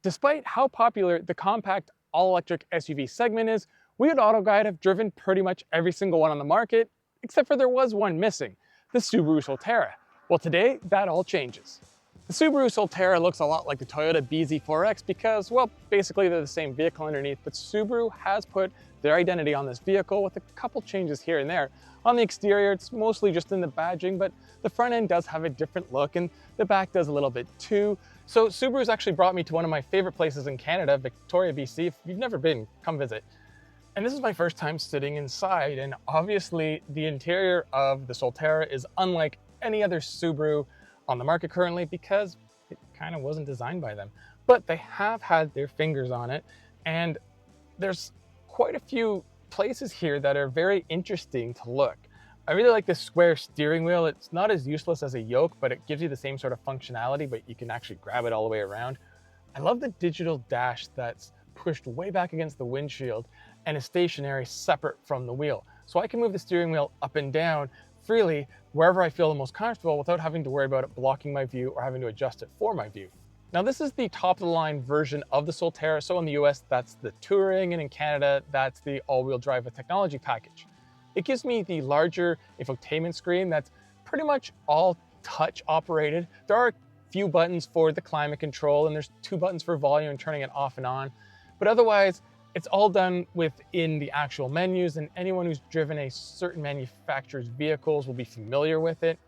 Despite how popular the compact all-electric SUV segment is, we at AutoGuide have driven pretty much every single one on the market, except for there was one missing, the Subaru Solterra. Well, today, that all changes. The Subaru Solterra looks a lot like the Toyota BZ4X because, well, basically they're the same vehicle underneath, but Subaru has put their identity on this vehicle with a couple changes here and there. On the exterior, it's mostly just in the badging, but the front end does have a different look and the back does a little bit too. So Subaru's actually brought me to one of my favorite places in Canada, Victoria, BC. If you've never been, come visit. And this is my first time sitting inside, and obviously the interior of the Solterra is unlike any other Subaru on the market currently because it kind of wasn't designed by them. But they have had their fingers on it, and there's quite a few places here that are very interesting to look. I really like this square steering wheel. It's not as useless as a yoke, but it gives you the same sort of functionality, but you can actually grab it all the way around. I love the digital dash that's pushed way back against the windshield and is stationary separate from the wheel. So I can move the steering wheel up and down freely wherever I feel the most comfortable without having to worry about it blocking my view or having to adjust it for my view. Now this is the top of the line version of the Solterra. So in the US, that's the Touring, and in Canada, that's the all-wheel drive with technology package. It gives me the larger infotainment screen that's pretty much all touch operated. There are a few buttons for the climate control, and there's 2 buttons for volume and turning it off and on. But otherwise, it's all done within the actual menus, and anyone who's driven a certain manufacturer's vehicles will be familiar with it.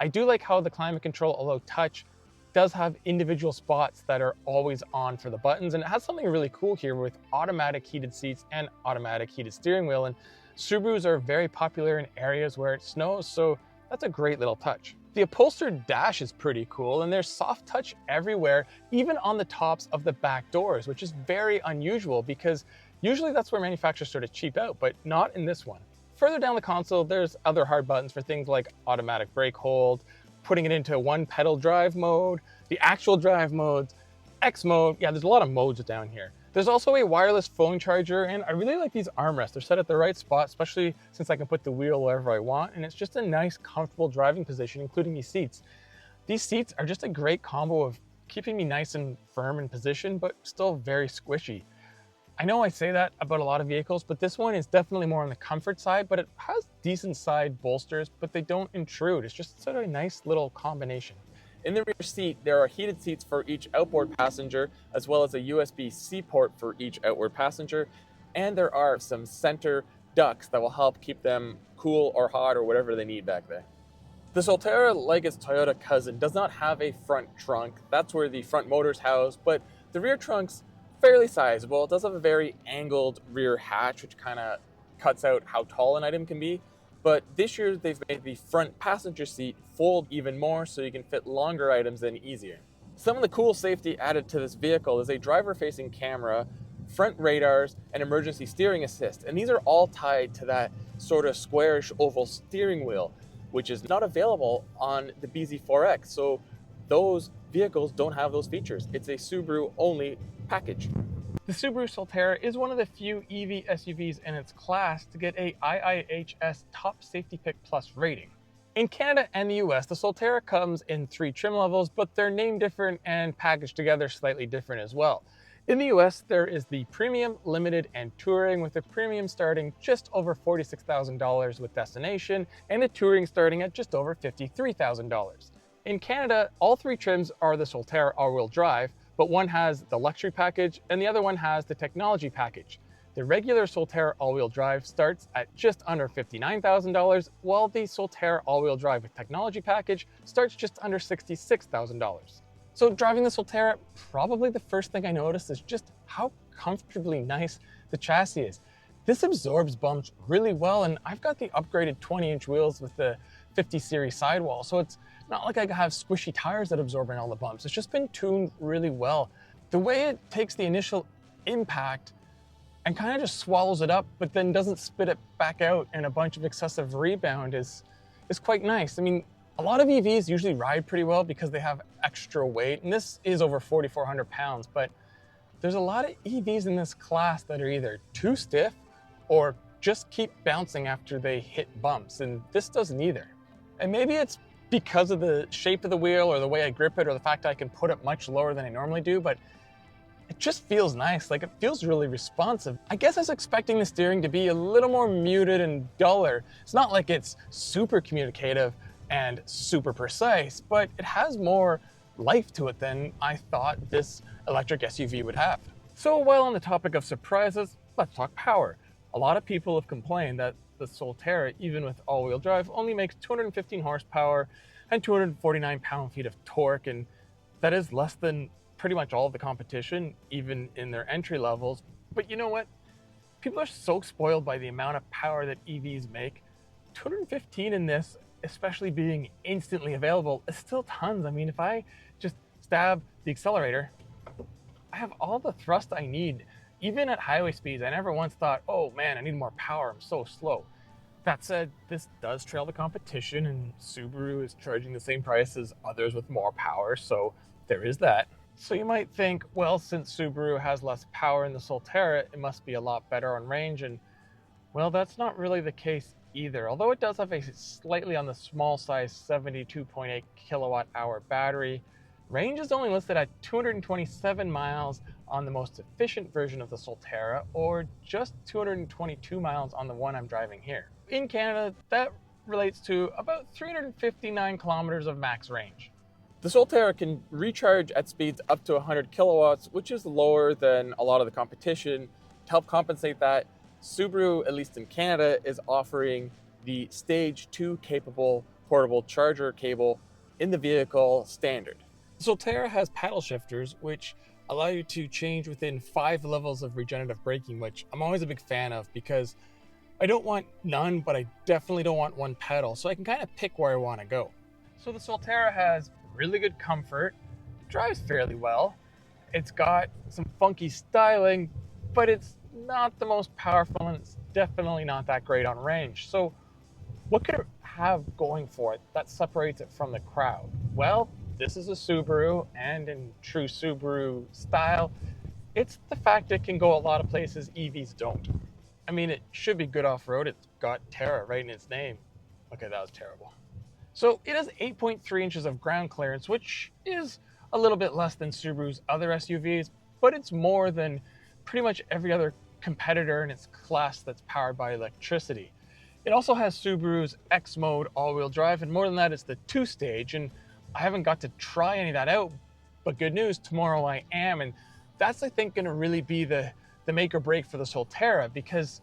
I do like how the climate control, although touch, does have individual spots that are always on for the buttons, and it has something really cool here with automatic heated seats and automatic heated steering wheel. And Subarus are very popular in areas where it snows, so that's a great little touch. The upholstered dash is pretty cool, and there's soft touch everywhere, even on the tops of the back doors, which is very unusual because usually that's where manufacturers sort of cheap out, but not in this one. Further down the console, there's other hard buttons for things like automatic brake hold, putting it into one pedal drive mode, the actual drive modes, X mode. Yeah, there's a lot of modes down here. There's also a wireless phone charger, and I really like these armrests. They're set at the right spot, especially since I can put the wheel wherever I want, and it's just a nice, comfortable driving position, including these seats. These seats are just a great combo of keeping me nice and firm in position, but still very squishy. I know I say that about a lot of vehicles, but this one is definitely more on the comfort side, but it has decent side bolsters, but they don't intrude. It's just sort of a nice little combination. In the rear seat, there are heated seats for each outboard passenger, as well as a USB-C port for each outward passenger. And there are some center ducts that will help keep them cool or hot or whatever they need back there. The Solterra, like its Toyota cousin, does not have a front trunk. That's where the front motor's housed, but the rear trunk's fairly sizable. It does have a very angled rear hatch, which kind of cuts out how tall an item can be. But this year they've made the front passenger seat fold even more so you can fit longer items in easier. Some of the cool safety added to this vehicle is a driver-facing camera, front radars, and emergency steering assist. And these are all tied to that sort of squarish oval steering wheel, which is not available on the BZ4X. So those vehicles don't have those features. It's a Subaru only package. The Subaru Solterra is one of the few EV SUVs in its class to get a IIHS Top Safety Pick Plus rating. In Canada and the US, the Solterra comes in 3 trim levels, but they're named different and packaged together slightly different as well. In the US, there is the Premium, Limited, and Touring, with the Premium starting just over $46,000 with destination, and the Touring starting at just over $53,000. In Canada, all 3 trims are the Solterra all-wheel drive, but one has the luxury package and the other one has the technology package. The regular Solterra all-wheel drive starts at just under $59,000, while the Solterra all-wheel drive with technology package starts just under $66,000. So driving the Solterra, probably the first thing I noticed is just how comfortably nice the chassis is. This absorbs bumps really well, and I've got the upgraded 20-inch wheels with the 50 series sidewall, so it's not like I have squishy tires that absorb in all the bumps. It's just been tuned really well. The way it takes the initial impact and kind of just swallows it up, but then doesn't spit it back out in a bunch of excessive rebound is quite nice. I mean, a lot of EVs usually ride pretty well because they have extra weight, and this is over 4,400 pounds, but there's a lot of EVs in this class that are either too stiff or just keep bouncing after they hit bumps, and this doesn't either. And maybe it's because of the shape of the wheel or the way I grip it or the fact I can put it much lower than I normally do, but it just feels nice. Like, it feels really responsive. I guess I was expecting the steering to be a little more muted and duller. It's not like it's super communicative and super precise, but it has more life to it than I thought this electric SUV would have. So while on the topic of surprises, let's talk power. A lot of people have complained that the Solterra, even with all-wheel drive, only makes 215 horsepower and 249 pound-feet of torque, and that is less than pretty much all of the competition, even in their entry levels. But you know what? People are so spoiled by the amount of power that EVs make. 215 in this, especially being instantly available, is still tons. I mean, if I just stab the accelerator, I have all the thrust I need. Even at highway speeds, I never once thought, oh man, I need more power, I'm so slow. That said, this does trail the competition, and Subaru is charging the same price as others with more power, so there is that. So you might think, well, since Subaru has less power in the Solterra, it must be a lot better on range, and well, that's not really the case either. Although it does have a slightly on the small size 72.8 kilowatt hour battery, range is only listed at 227 miles on the most efficient version of the Solterra, or just 222 miles on the one I'm driving here. In Canada, that relates to about 359 kilometers of max range. The Solterra can recharge at speeds up to 100 kilowatts, which is lower than a lot of the competition. To help compensate that, Subaru, at least in Canada, is offering the Stage 2 capable portable charger cable in the vehicle standard. The Solterra has paddle shifters, which allow you to change within 5 levels of regenerative braking, which I'm always a big fan of because I don't want none, but I definitely don't want one pedal, so I can kind of pick where I want to go. So the Solterra has really good comfort, drives fairly well. It's got some funky styling, but it's not the most powerful, and it's definitely not that great on range. So what could it have going for it that separates it from the crowd? Well, this is a Subaru, and in true Subaru style, it's the fact it can go a lot of places EVs don't. I mean, it should be good off-road. It's got Terra right in its name. Okay, that was terrible. So it has 8.3 inches of ground clearance, which is a little bit less than Subaru's other SUVs, but it's more than pretty much every other competitor in its class that's powered by electricity. It also has Subaru's X mode all-wheel drive, and more than that, it's the 2-stage, and I haven't got to try any of that out, but good news, tomorrow I am, and that's, I think, going to really be the make or break for the Solterra, because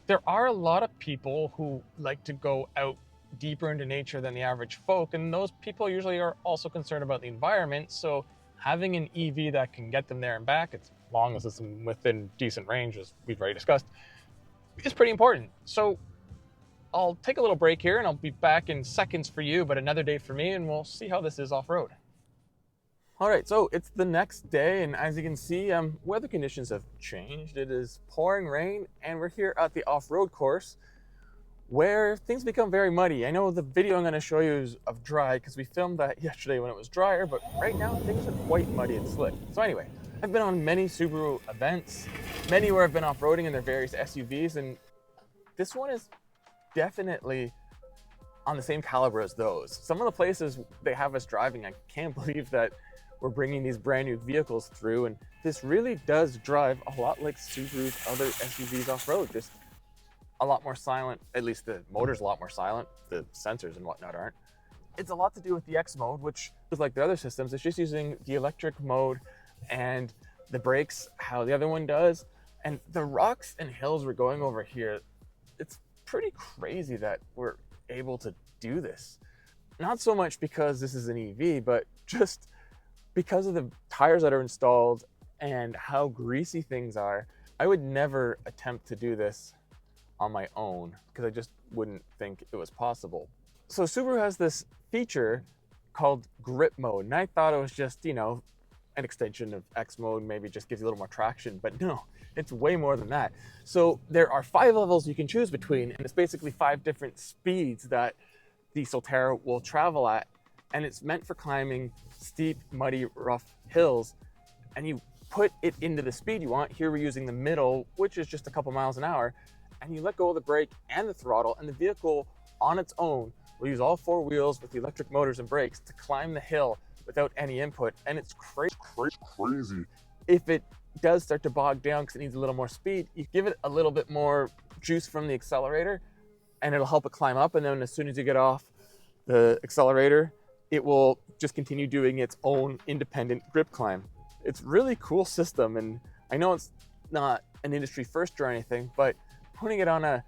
there are a lot of people who like to go out deeper into nature than the average folk, and those people usually are also concerned about the environment. So having an EV that can get them there and back, as long as it's within decent range, as we've already discussed, is pretty important. So I'll take a little break here and I'll be back in seconds for you, but another day for me, and we'll see how this is off-road. All right, so it's the next day, and as you can see, weather conditions have changed. It is pouring rain, and we're here at the off-road course where things become very muddy. I know the video I'm going to show you is of dry because we filmed that yesterday when it was drier, but right now things are quite muddy and slick. So anyway, I've been on many Subaru events, many where I've been off-roading in their various SUVs, and this one is definitely on the same caliber as those. Some of the places they have us driving, I can't believe that we're bringing these brand new vehicles through, and this really does drive a lot like Subaru's other SUVs off-road, just a lot more silent. At least the motor's a lot more silent, the sensors and whatnot aren't. It's a lot to do with the X mode, which is like the other systems, it's just using the electric mode and the brakes how the other one does. And the rocks and hills we're going over here, it's pretty crazy that we're able to do this. Not so much because this is an EV, but just because of the tires that are installed and how greasy things are. I would never attempt to do this on my own because I just wouldn't think it was possible. So Subaru has this feature called grip mode, and I thought it was just, you know, an extension of X mode, maybe just gives you a little more traction, but no, it's way more than that. So there are 5 levels you can choose between, and it's basically 5 different speeds that the Solterra will travel at, and it's meant for climbing steep, muddy, rough hills, and you put it into the speed you want. Here we're using the middle, which is just a couple miles an hour, and you let go of the brake and the throttle, and the vehicle on its own will use all 4 wheels with the electric motors and brakes to climb the hill without any input, and it's crazy. If it does start to bog down because it needs a little more speed, you give it a little bit more juice from the accelerator and it'll help it climb up. And then as soon as you get off the accelerator, it will just continue doing its own independent grip climb. It's really cool system. And I know it's not an industry first or anything, but putting it on a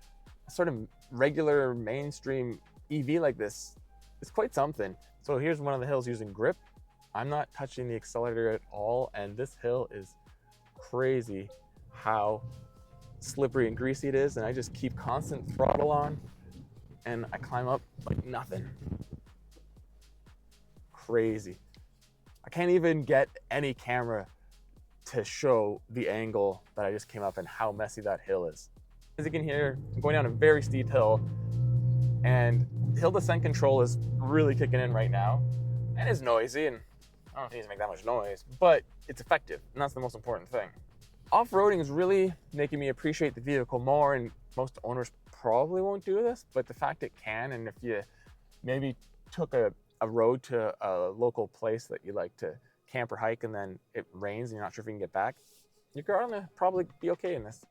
sort of regular mainstream EV like this is quite something. So here's one of the hills using grip. I'm not touching the accelerator at all. And this hill is crazy how slippery and greasy it is. And I just keep constant throttle on and I climb up like nothing. Crazy. I can't even get any camera to show the angle that I just came up and how messy that hill is. As you can hear, I'm going down a very steep hill and hill descent control is really kicking in right now and it's noisy, and I don't know if it needs to make that much noise, but it's effective and that's the most important thing. Off-roading is really making me appreciate the vehicle more, and most owners probably won't do this, but the fact it can, and if you maybe took a road to a local place that you like to camp or hike and then it rains and you're not sure if you can get back, you're gonna probably be okay in this.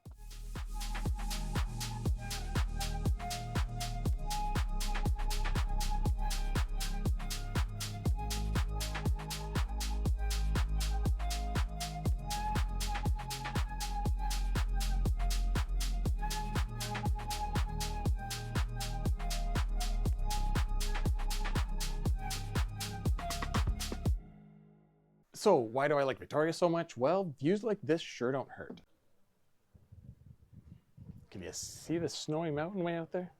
So why do I like Victoria so much? Well, views like this sure don't hurt. Can you see the snowy mountain way out there?